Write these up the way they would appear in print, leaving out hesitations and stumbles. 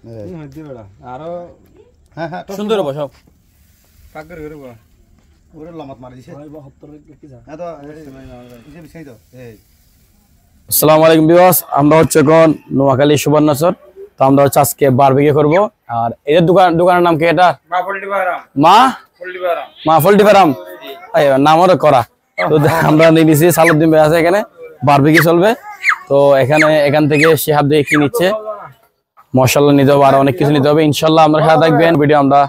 আরো হ্যাঁ হ্যাঁ সুন্দর হবে সব কাকের করে বল ওরে লামাত মারি দিছে ভাই 72 কি যা হ্যাঁ তো এই যে বিছাই তো এই আসসালামু আলাইকুম ভিউয়ার্স আমরা হচ্ছে এখন নোয়াখালী সুবর্ণচর তো আমরা হচ্ছে আজকে বারবিকিউ করব আর এর দোকানের নাম কি এটা মা পোল্ট্রি ফার্ম মা পোল্ট্রি ফার্ম মা পোল্ট্রি ফার্ম নামও করা তো আমরা নিয়ে নিছি সালাউদ্দিন ভাই আছে এখানে বারবিকিউ চলবে তো এখান থেকে শিহাব দিয়ে কি নিচ্ছে মশলা নিতে হবে আর অনেক কিছু নিতে হবে ইনশাআল্লাহ আমরা সাথে থাকবেন ভিডিও আমরা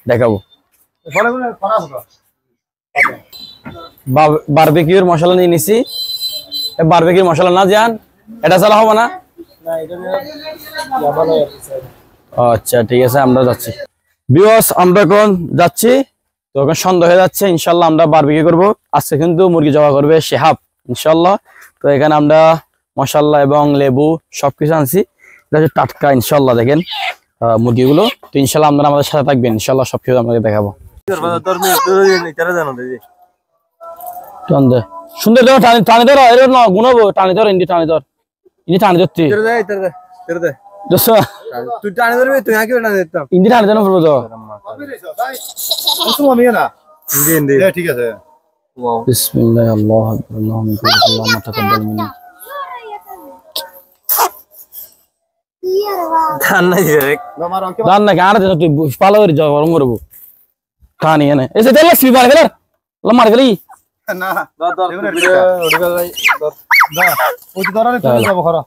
দেখাবো বারবিকিউর মশলা নিয়ে নিছি বারবিকিউর মশলা না জান এটা চালা হবে না আচ্ছা ঠিক আছে আমরা যাচ্ছি ভিউয়ার্স আমরা এখন যাচ্ছি তো এখন সন্ধ্যা হয়ে যাচ্ছে ইনশাআল্লাহ আমরা বারবিকিউ করব আজকে কিন্তু মুরগি জবাই করবে শিহাব ইনশাআল্লাহ তো এখানে আমরা মশলা এবং লেবু সবকিছু আনছি এটা হচ্ছে টাটকা ইনশাআল্লাহ দেখেন মুরগিগুলো তো ইনশাআল্লাহ আপনারা আমাদের সাথে থাকবেন ইনশাআল্লাহ সবকিছু আপনাদের দেখাবো সুন্দর ধরো টানি ধরো এর না গুনবো টানি ধরো ইন্দি টানি ধর ইন্দি টানি ধরতি তুই টানি ধরবি তুই আগে টানি দিতাম ইন্দি টানি ধরো পুরো তো তুমি না ইন্দি ইন্দি ঠিক আছে বিসমিল্লাহ আল্লাহু আকবার আল্লাহুম্মা আল্লাহুম্মা তাকাব্বাল মিন্না ধান নাই রে দান না আর তুই পালো করে যাও গরম করব টানি এনে এসে তেল ফি মার গেল মার গেলি না দর ওড়িবা ভাই দর না ওই তো ধরে চলে যাব খরা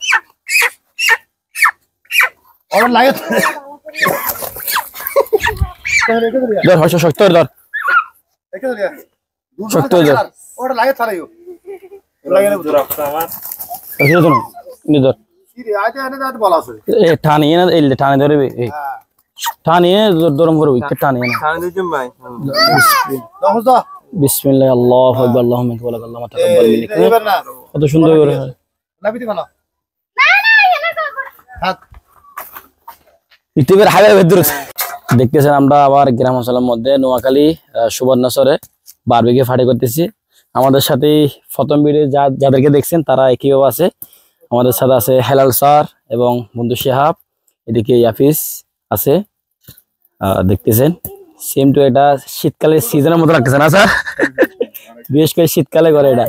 ওর লাগে ধর হয়তো শক্ত ধর একে ধরে শক্ত ধর ওর লাগে ছাড়াইও লাগে না দর আমার এসে তো নি ধর কি রে আজ এনে দাঁত বলা আছে এ টানি এনে এই টানি ধরবি এই টানি গরম করবি কে টানি এনে টানি দিতাম ভাই দাও দাও বিসমিল্লাহ আল্লাহু আকবার আল্লাহুম্মা আল্লাহুম্মা তাকাব্বাল মিন্না এবার না কত সুন্দর করে লাবিতে ভালো হাত ইউটিউবের হাইওয়ে ভেতর দেখতেছেন আমরা আবার গ্রাম অঞ্চলের মধ্যে নোয়াখালী সুবর্ণচরে বারবিকিউ পার্টি করতেছি আমাদের সাথে প্রথম ভিডিও যাদেরকে দেখছেন তারা একইভাবে আছে আমাদের সাথে আছে হেলাল স্যার এবং বন্ধু শিহাব এদিকে ইয়াফিস আছে দেখতেছেন সেম টু এটা শীতকালের সিজনের মতো লাগতেছে না স্যার বিশেষ করে শীতকালে করে এটা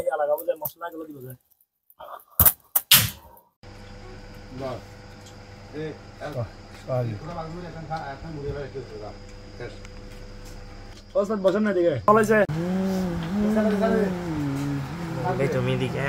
তুমি দিকে